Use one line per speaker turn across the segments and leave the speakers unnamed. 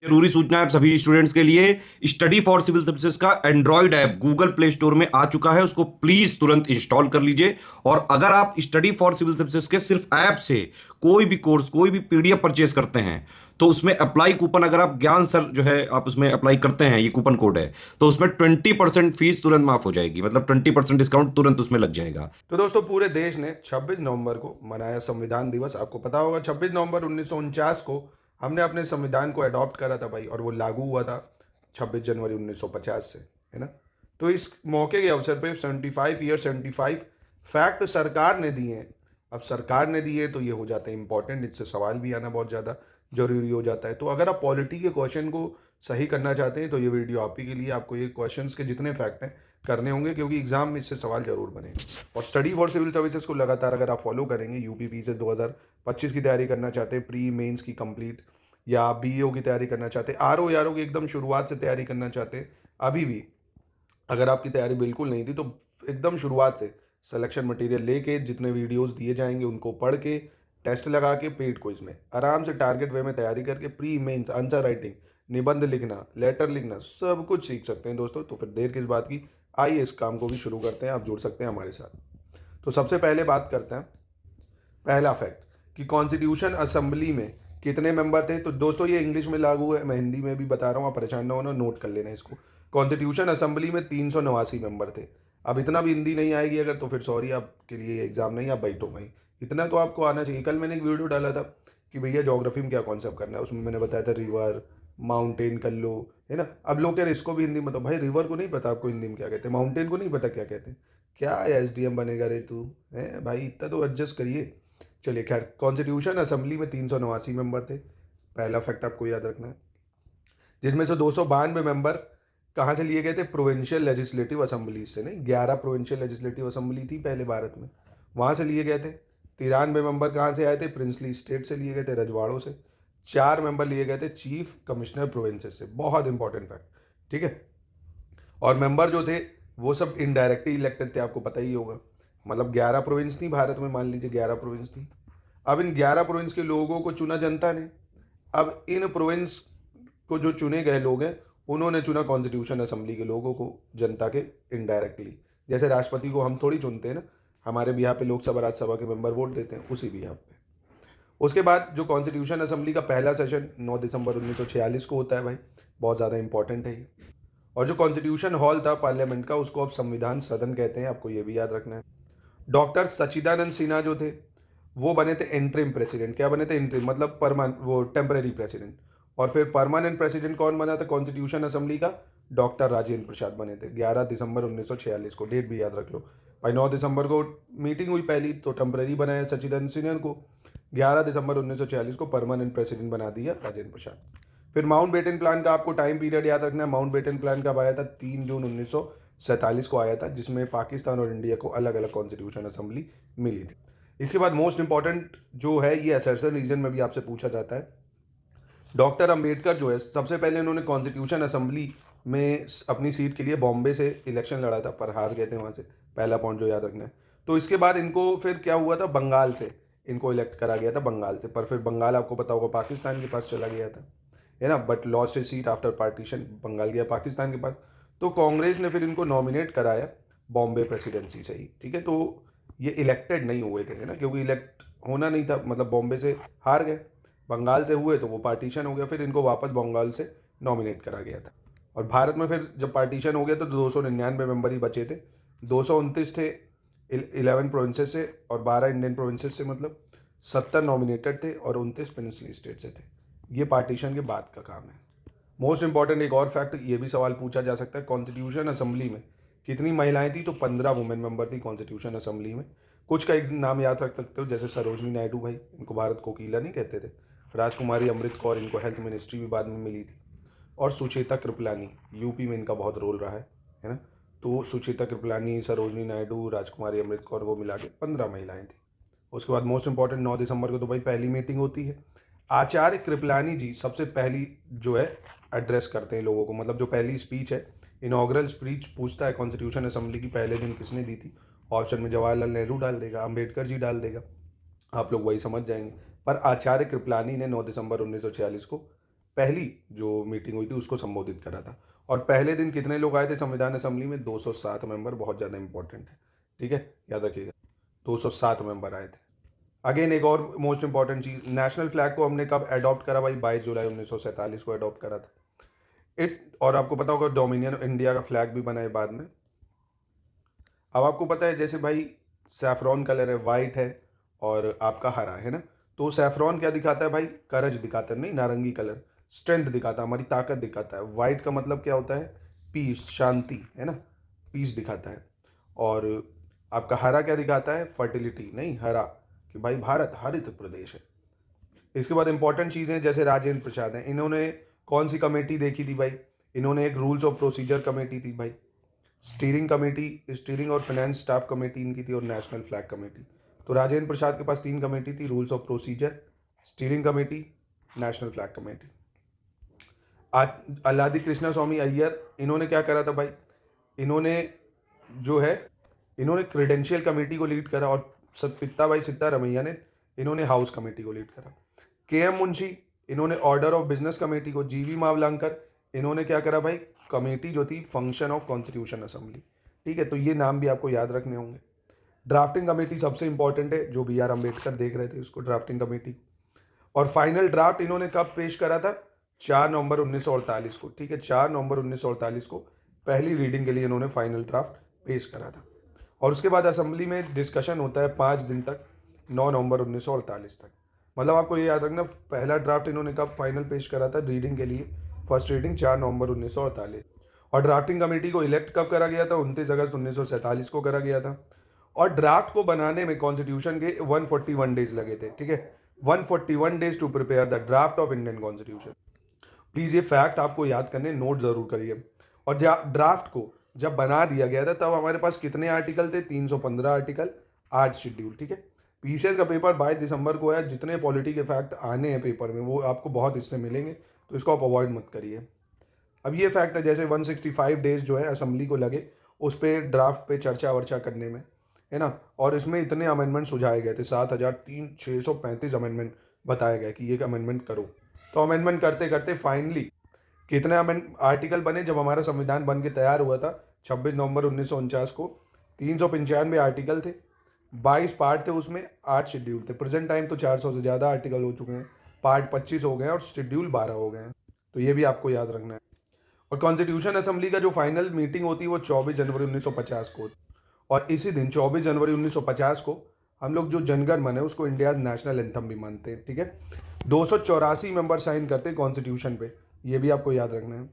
जरूरी सूचना है सभी स्टूडेंट्स के लिए। स्टडी फॉर सिविल सर्विसेज का Android app Google play store में आ चुका है, उसको प्लीज तुरंत इंस्टॉल कर लीजिए। और अगर आप स्टडी फॉर सिविल सर्विसेज के सिर्फ ऐप से कोई भी कोर्स, कोई भी पीडीएफ परचेस करते हैं, तो उसमें अप्लाई कूपन, अगर आप ज्ञान सर जो है आप उसमें अप्लाई करते हैं, ये कूपन कोड है, तो उसमें 20% फीस तुरंत माफ हो जाएगी, मतलब 20% डिस्काउंट तुरंत उसमें लग जाएगा।
तो दोस्तों, पूरे देश ने 26 नवंबर को मनाया संविधान दिवस। आपको पता होगा 26 नवंबर 1949 को हमने अपने संविधान को अडॉप्ट करा था भाई, और वो लागू हुआ था 26 जनवरी 1950 से, है ना। तो इस मौके के अवसर पे 75 फैक्ट सरकार ने दिए हैं। अब सरकार ने दिए तो ये हो जाते हैं इंपॉर्टेंट, इससे सवाल भी आना बहुत ज़्यादा जरूरी हो जाता है। तो अगर आप पॉलिटी के क्वेश्चन को सही करना चाहते हैं तो ये वीडियो आप ही के लिए। आपको ये क्वेश्चंस के जितने फैक्ट हैं करने होंगे, क्योंकि एग्जाम में इससे सवाल जरूर बनेंगे। और स्टडी फॉर सिविल सर्विसेज को लगातार अगर आप फॉलो करेंगे, यूपीपी से 2025 की तैयारी करना चाहते हैं, प्री मेंस की कंप्लीट, या बीईओ की तैयारी करना चाहते हैं, आरओ यारो की एकदम शुरुआत से तैयारी करना चाहते हैं, अभी भी अगर आपकी तैयारी बिल्कुल नहीं थी तो एकदम शुरुआत से सिलेक्शन मटेरियल लेके जितने वीडियोस दिए जाएंगे उनको पढ़ के, टेस्ट लगा के, पेड क्विज में आराम से टारगेट वे में तैयारी करके प्री मेंस आंसर राइटिंग, निबंध लिखना, लेटर लिखना, सब कुछ सीख सकते हैं दोस्तों। तो फिर देर किस बात की, आइए इस काम को भी शुरू करते हैं। आप जुड़ सकते हैं हमारे साथ। तो सबसे पहले बात करते हैं पहला फैक्ट कि कॉन्स्टिट्यूशन असेंबली में कितने मेंबर थे। तो दोस्तों ये इंग्लिश में लागू है, मैं हिंदी में भी बता रहा हूँ, आप परेशान ना होना, नोट कर लेना इसको। कॉन्स्टिट्यूशन असेंबली में 389 मेंबर थे। अब इतना भी हिंदी नहीं आएगी अगर, तो फिर सॉरी, आपके लिए एग्जाम नहीं, आप बैठो भाई। इतना तो आपको आना चाहिए। कल मैंने एक वीडियो डाला था कि भैया ज्योग्राफी में क्या कॉन्सेप्ट करना है, उसमें मैंने बताया था रिवर, माउंटेन कर लो, है ना। अब लोग कह रहे इसको भी हिंदी में, तो भाई रिवर को नहीं पता आपको हिंदी में क्या कहते हैं, माउंटेन को नहीं पता क्या कहते हैं, क्या एसडीएम बनेगा रे तू, है भाई, इतना तो एडजस्ट करिए। चलिए खैर, कॉन्स्टिट्यूशन असेंबली में 389 मेंबर थे, पहला फैक्ट आपको याद रखना है। जिसमें से 292 मेंबर कहाँ से लिए गए थे, प्रोविंशियल लेजिस्लेटिव असेंबली से, नहीं, 11 प्रोविंशियल लेजिस्लेटिव असेंबली थी पहले भारत में, वहाँ से लिए गए थे। 93 मेंबर कहाँ से आए थे, प्रिंसली स्टेट से लिए गए थे, रजवाड़ों से। 4 मेंबर लिए गए थे चीफ कमिश्नर प्रोविंसेस से, बहुत इंपॉर्टेंट फैक्ट, ठीक है। और मेंबर जो थे वो सब इनडायरेक्टली इलेक्टेड थे, आपको पता ही होगा। मतलब 11 प्रोविंस थी भारत में, मान लीजिए 11 प्रोविंस थी। अब इन 11 प्रोविंस के लोगों को चुना जनता ने। अब इन प्रोविंस को जो चुने गए लोग हैं उन्होंने चुना कॉन्स्टिट्यूशन असेंबली के लोगों को, जनता के इनडायरेक्टली। जैसे राष्ट्रपति को हम थोड़ी चुनते हैं ना, हमारे भी यहाँ पे लोकसभा राज्यसभा के मेंबर वोट देते हैं, उसी भी यहाँ पे। उसके बाद जो कॉन्स्टिट्यूशन असेंबली का पहला सेशन 9 दिसंबर 1946 को होता है भाई, बहुत ज़्यादा इंपॉर्टेंट है ये। और जो कॉन्स्टिट्यूशन हॉल था पार्लियामेंट का, उसको अब संविधान सदन कहते हैं, आपको ये भी याद रखना है। डॉक्टर सच्चिदानंद सिन्हा जो थे वो बने थे इंटरिम प्रेसिडेंट। क्या बने थे, इंटरिम मतलब वो टेम्परेरी प्रेसिडेंट। और फिर परमानेंट प्रेसिडेंट कौन बना था कॉन्स्टिट्यूशन असेंबली का, डॉक्टर राजेंद्र प्रसाद बने थे 11 दिसंबर 1946 को, डेट भी याद रख लो भाई। 9 दिसंबर को मीटिंग हुई पहली, तो टेम्परेरी बनाया सच्चिदानंद सिन्हा को, 11 दिसंबर 1946 को परमानेंट प्रेसिडेंट बना दिया राजेंद्र प्रसाद। फिर माउंट बेटन प्लान का आपको टाइम पीरियड याद रखना है। माउंट बेटन प्लान कब आया था, 3 जून 1947 को आया था, जिसमें पाकिस्तान और इंडिया को अलग अलग कॉन्स्टिट्यूशन असेंबली मिली थी। इसके बाद मोस्ट इंपॉर्टेंट जो है, ये असरसन रीजन में भी आपसे पूछा जाता है। डॉक्टर अंबेडकर जो है, सबसे पहले उन्होंने कॉन्स्टिट्यूशन असेंबली में अपनी सीट के लिए बॉम्बे से इलेक्शन लड़ा था, पर हार गए थे वहाँ से, पहला पॉइंट जो याद रखना है। तो इसके बाद इनको फिर क्या हुआ था, बंगाल से इनको इलेक्ट करा गया था, बंगाल से। पर फिर बंगाल आपको पता होगा पाकिस्तान के पास चला गया था, है ना, but lost his seat after partition, Bengal गया पाकिस्तान के पास। तो कांग्रेस ने फिर इनको नॉमिनेट कराया बॉम्बे प्रेसिडेंसी से ही, ठीक है। तो ये इलेक्टेड नहीं हुए थे, है ना, क्योंकि इलेक्ट होना नहीं था, मतलब बॉम्बे से हार गए, बंगाल से हुए तो वो पार्टीशन हो गया, फिर इनको वापस बंगाल से नॉमिनेट करा गया था। और भारत में फिर जब पार्टीशन हो गया तो 299 मेंबर ही बचे थे। 229 थे 11 प्रोविंसेस से और 12 इंडियन प्रोविंसेस से, मतलब 70 नॉमिनेटेड थे और 29 प्रिंसली स्टेट से थे। ये पार्टीशन के बाद का काम है। मोस्ट इंपॉर्टेंट एक और फैक्ट, ये भी सवाल पूछा जा सकता है, कॉन्स्टिट्यूशन असेंबली में कितनी महिलाएं थी। तो 15 वुमेन मेंबर थी कॉन्स्टिट्यूशन असेंबली में। कुछ का एक नाम याद रख सकते हो, जैसे सरोजनी नायडू भाई, इनको भारत कोकीला नहीं कहते थे। राजकुमारी अमृत कौर, इनको हेल्थ मिनिस्ट्री भी बाद में मिली थी। और सुचेता कृपलानी, यूपी में इनका बहुत रोल रहा है ना। तो सुचेता कृपलानी, सरोजनी नायडू, राजकुमारी अमृत कौर, वो मिला के 15 महिलाएं थी। उसके बाद मोस्ट इंपॉर्टेंट 9 दिसंबर को तो भाई पहली मीटिंग होती है। आचार्य कृपलानी जी सबसे पहली जो है एड्रेस करते हैं लोगों को, मतलब जो पहली स्पीच है, इनॉग्रल स्पीच पूछता है कॉन्स्टिट्यूशन असेंबली की पहले दिन किसने दी थी। ऑप्शन में जवाहरलाल नेहरू डाल देगा, अंबेडकर जी डाल देगा, आप लोग वही समझ जाएंगे। पर आचार्य कृपलानी ने 9 दिसंबर 1946 को पहली जो मीटिंग हुई थी उसको संबोधित करा था। और पहले दिन कितने लोग आए थे संविधान असेंबली में? 207 मेंबर, बहुत ज़्यादा इंपॉर्टेंट है, ठीक है, याद रखिएगा, 207 मेंबर आए थे। अगेन एक और मोस्ट इंपॉर्टेंट चीज़, नेशनल फ्लैग को हमने कब अडॉप्ट करा भाई? 22 जुलाई 1947 को अडॉप्ट करा था। और आपको पता होगा डोमिनियन इंडिया का फ्लैग भी बना है बाद में। अब आपको पता है जैसे भाई सैफरॉन कलर है, वाइट है और आपका हरा है ना, तो सैफरॉन क्या दिखाता है भाई? करज दिखाता है, नहीं नारंगी कलर, स्ट्रेंथ दिखाता है, हमारी ताकत दिखाता है। वाइट का मतलब क्या होता है? पीस, शांति, है ना, पीस दिखाता है। और आपका हरा क्या दिखाता है? फर्टिलिटी, नहीं हरा, कि भाई भारत हरित प्रदेश है। इसके बाद इंपॉर्टेंट चीज़ें जैसे राजेंद्र प्रसाद हैं, इन्होंने कौन सी कमेटी देखी थी भाई? इन्होंने एक रूल्स ऑफ प्रोसीजर कमेटी थी भाई, स्टीयरिंग कमेटी, स्टीयरिंग और फाइनेंस स्टाफ कमेटी इनकी थी, और नेशनल फ्लैग कमेटी। तो राजेंद्र प्रसाद के पास 3 कमेटी थी, rules of procedure, steering committee, national flag committee. Alladi Krishna Swami Ayyar, इन्होंने क्या करा था भाई? इन्होंने जो है, इन्होंने क्रेडेंशियल कमेटी को लीड करा, और पित्ता भाई सिद्धारमैया ने, इन्होंने हाउस कमेटी को लीड करा। के.एम. मुंशी, इन्होंने ऑर्डर ऑफ बिजनेस कमेटी को। जी.वी. मावलंकर, इन्होंने क्या करा भाई? कमेटी जो थी फंक्शन ऑफ कॉन्स्टिट्यूशन असेंबली, ठीक है, तो ये नाम भी आपको याद रखने होंगे। ड्राफ्टिंग कमेटी सबसे इंपॉर्टेंट है, जो बी आर अम्बेडकर देख रहे थे उसको, ड्राफ्टिंग कमेटी। और फाइनल ड्राफ्ट इन्होंने कब पेश करा था? 4 नवंबर 1948 को, ठीक है, 4 नवंबर 1948 को पहली रीडिंग के लिए इन्होंने फाइनल ड्राफ्ट पेश करा था। और उसके बाद असेंबली में डिस्कशन होता है 5 दिन तक, 9 नवंबर 1948 तक। मतलब आपको ये याद रखना, पहला ड्राफ्ट इन्होंने कब फाइनल पेश करा था रीडिंग के लिए? फर्स्ट रीडिंग 4 नवंबर 1948। और ड्राफ्टिंग कमेटी को इलेक्ट कब करा गया था? 29 अगस्त 1947 को करा गया था। और ड्राफ्ट को बनाने में कॉन्स्टिट्यूशन के 141 डेज लगे थे, ठीक है, 141 days to prepare the draft of Indian constitution. Please ये फैक्ट आपको याद करने, नोट जरूर करिए। और ड्राफ्ट को जब बना दिया गया था तब हमारे पास कितने आर्टिकल थे? 315 आर्टिकल, 8 शेड्यूल, ठीक है। पीसीएस का पेपर 22 दिसंबर को है। जितने पॉलिटी के फैक्ट आने हैं पेपर में वो आपको बहुत इससे मिलेंगे, तो इसको आप अवॉइड मत करिए। अब ये फैक्ट है जैसे 165 डेज जो है असेंबली को लगे उस पर ड्राफ्ट पे चर्चा वर्चा करने में, है ना। और इसमें इतने अमेंडमेंट सुझाए गए थे, 7,635 अमेंडमेंट बताया गया कि ये अमेंडमेंट करो। तो अमेंडमेंट करते करते फाइनली कितने आर्टिकल बने जब हमारा संविधान बन के तैयार हुआ था 26 नवंबर 1949 को? 395 आर्टिकल थे, 22 पार्ट थे, उसमें 8 शेड्यूल थे। प्रेजेंट टाइम तो 400 से ज़्यादा आर्टिकल हो चुके हैं, पार्ट 25 हो गए हैं और शेड्यूल 12 हो गए हैं, तो ये भी आपको याद रखना है। और कॉन्स्टिट्यूशन असेंबली का जो फाइनल मीटिंग होती है वो 24 जनवरी 1950 को, और इसी दिन 24 जनवरी 1950 को हम लोग जो जनगण मन है उसको इंडिया नेशनल एंथम भी मानते हैं, ठीक है। 284 मेंबर साइन करते हैं कॉन्स्टिट्यूशन पे, ये भी आपको याद रखना है।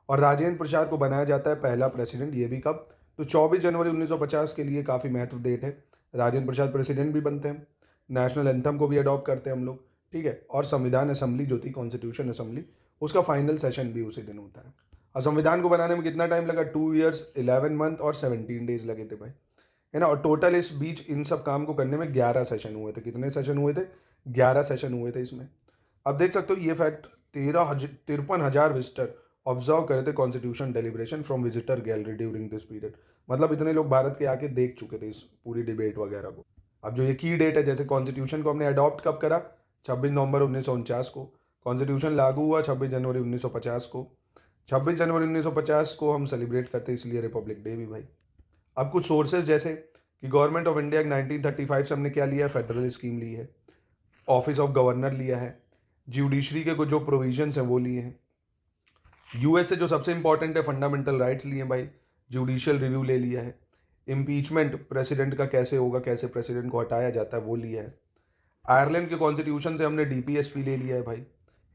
और राजेंद्र प्रसाद को बनाया जाता है पहला प्रेसिडेंट, ये भी कब? तो 24 जनवरी 1950 के लिए काफ़ी महत्व डेट है। राजेंद्र प्रसाद प्रेसिडेंट भी बनते हैं, नेशनल एंथम को भी अडॉप्ट करते हैं हम लोग, ठीक है। और संविधान असेंबली जो थी कॉन्स्टिट्यूशन असेंबली, उसका फाइनल सेशन भी उसी दिन होता है। और संविधान को बनाने में कितना टाइम लगा? 2 ईयर्स 11 मंथ और 17 डेज लगे थे भाई, है ना। और टोटल इस बीच इन सब काम को करने में 11 सेशन हुए थे। कितने सेशन हुए थे? 11 सेशन हुए थे इसमें। अब देख सकते हो ये फैक्ट, 53,000 विजिटर ऑब्जर्व करे थे constitution deliberation from visitor gallery during this period. मतलब इतने लोग भारत के आके देख चुके थे इस पूरी डिबेट वगैरह को। अब जो ये की डेट है, जैसे कॉन्स्टिट्यूशन को हमने अडॉप्ट कब करा? 26 नवंबर 1949 को। कॉन्स्टिट्यूशन लागू हुआ 26 जनवरी 1950 को। 26 जनवरी 1950 को हम सेलिब्रेट करते हैं इसलिए रिपब्लिक डे भी भाई। अब कुछ सोर्सेज जैसे कि गवर्नमेंट ऑफ इंडिया 1935 से हमने क्या लिया है? फेडरल स्कीम ली है, ऑफिस ऑफ गवर्नर लिया है, जुडिशरी के कुछ जो प्रोविजंस हैं वो लिए हैं। यूएस से जो सबसे इंपॉर्टेंट है फंडामेंटल राइट्स लिए हैं भाई, जुडिशियल रिव्यू ले लिया है, इम्पीचमेंट प्रेसिडेंट का कैसे होगा, कैसे प्रेसिडेंट को हटाया जाता है वो लिया है। आयरलैंड के कॉन्स्टिट्यूशन से हमने डीपीएसपी ले लिया है भाई,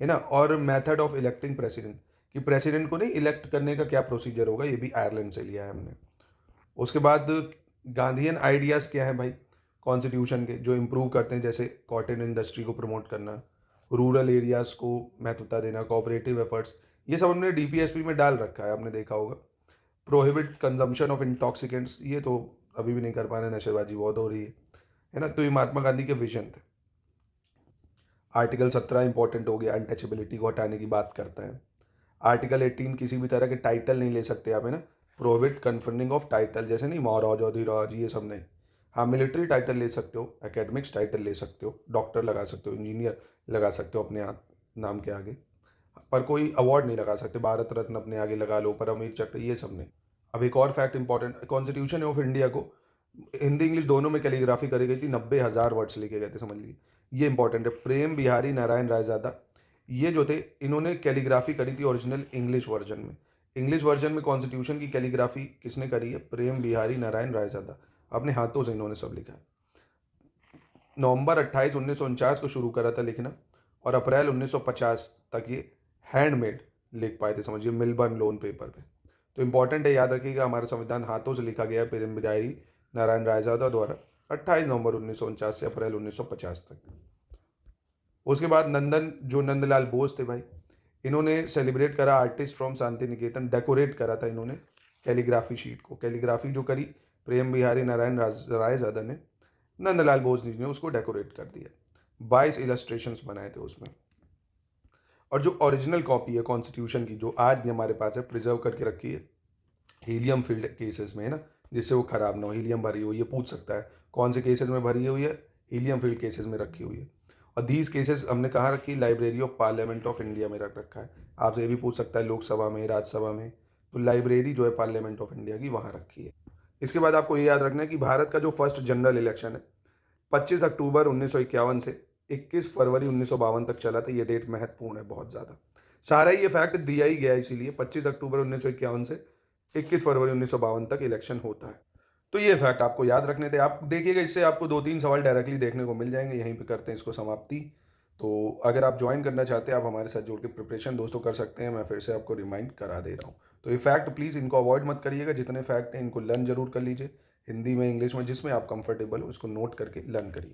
है ना। और मेथड ऑफ इलेक्टिंग प्रेसिडेंट, कि प्रेसिडेंट को नहीं इलेक्ट करने का क्या प्रोसीजर होगा, ये भी आयरलैंड से लिया है हमने। उसके बाद गांधीयन आइडियाज़ क्या है भाई कॉन्स्टिट्यूशन के, जो इम्प्रूव करते हैं, जैसे कॉटन इंडस्ट्री को प्रमोट करना, रूरल एरियाज़ को महत्वता देना, कोऑपरेटिव एफर्ट्स, ये सब हमने डीपीएसपी में डाल रखा है, आपने देखा होगा। प्रोहिबिट कंजम्पशन ऑफ इंटॉक्सिकेंट्स, ये तो अभी भी नहीं कर पा रहे, नशेबाजी बहुत हो रही है ना। तो ये महात्मा गांधी के विजन थे। आर्टिकल 17 इंपॉर्टेंट हो गया, अनटचेबिलिटी को हटाने की बात करता है। आर्टिकल 18 किसी भी तरह के टाइटल नहीं ले सकते आप, है ना। प्रोहिबिट कन्फर्डिंग ऑफ टाइटल, जैसे नहीं महाराज अधिराज ये सब नहीं। हाँ, मिलिट्री टाइटल ले सकते हो, एकेडमिक्स टाइटल ले सकते हो, डॉक्टर लगा सकते हो, इंजीनियर लगा सकते हो अपने नाम के आगे, पर कोई अवार्ड नहीं लगा सकते, भारत रत्न अपने आगे लगा लो, परमवीर चक्र, ये सब नहीं। अब एक और fact important, constitution of India को हिंदी इंग्लिश दोनों में कैलीग्राफी करी गई थी, 90,000 वर्ड्स लिखे गए थे, समझ लीजिए। ये इंपॉर्टेंट है। प्रेम बिहारी नारायण रायजादा, ये जो थे इन्होंने कैलीग्राफी करी थी ओरिजिनल इंग्लिश वर्जन में। इंग्लिश वर्जन में कॉन्स्टिट्यूशन की कैलीग्राफी किसने करी है? प्रेम बिहारी नारायण रायजादा, अपने हाथों से इन्होंने सब लिखा है। नवंबर 28 1949 को शुरू करा था लिखना, और अप्रैल 1950 तक ये हैंडमेड लिख पाए थे, समझिए, मिलबर्न लोन पेपर पे। तो इंपॉर्टेंट है, याद रखिएगा, हमारा संविधान हाथों से लिखा गया है प्रेम बिहारी नारायण रायजादा द्वारा 28 नवंबर 1949 से अप्रैल 1950 तक। उसके बाद नंदलाल बोस थे भाई, इन्होंने सेलिब्रेट करा artist from Shanti Niketan, decorate करा था इन्होंने कैलीग्राफी शीट को। कैलीग्राफी जो करी प्रेम बिहारी नारायण रायजादा ने, नंदलाल बोस जी ने उसको डेकोरेट कर दिया। 22 इलस्ट्रेशंस बनाए थे उसमें। और जो ओरिजिनल कॉपी है कॉन्स्टिट्यूशन की, जो आज भी हमारे पास है, प्रिजर्व करके रखी है, हीलियम फील्ड केसेस में है ना, जिससे वो खराब ना हो, हीलियम भरी हुई, ये पूछ सकता है कौन से केसेस में भरी हुई है, हीलियम फील्ड केसेस में रखी हुई है। और दीज केसेस हमने कहाँ रखी? Library of parliament of India में रख रखा है। आपसे ये भी पूछ सकता है लोकसभा में, राज्यसभा में, तो लाइब्रेरी जो है पार्लियामेंट ऑफ इंडिया की, वहाँ रखी है। इसके बाद आपको ये याद रखना है कि भारत का जो फर्स्ट जनरल इलेक्शन है 25 अक्टूबर 1951 से 21 फरवरी 1952 तक चला था। ये डेट महत्वपूर्ण है बहुत ज़्यादा, सारा ये फैक्ट दिया ही गया, इसीलिए 25 अक्टूबर 1951 से 21 फरवरी 1952 तक इलेक्शन होता है। तो ये फैक्ट आपको याद रखने थे। आप देखिएगा, इससे आपको 2-3 सवाल डायरेक्टली देखने को मिल जाएंगे। यहीं पे करते हैं इसको समाप्ति। तो अगर आप ज्वाइन करना चाहते हैं, आप हमारे साथ जुड़ के प्रिपरेशन दोस्तों कर सकते हैं। मैं फिर से आपको रिमाइंड करा दे रहा हूँ। तो ये फैक्ट प्लीज़ इनको अवॉइड मत करिएगा। जितने फैक्ट हैं इनको लर्न जरूर कर लीजिए, हिंदी में, इंग्लिश में, जिसमें आप कंफर्टेबल हो, इसको नोट करके लर्न करिए।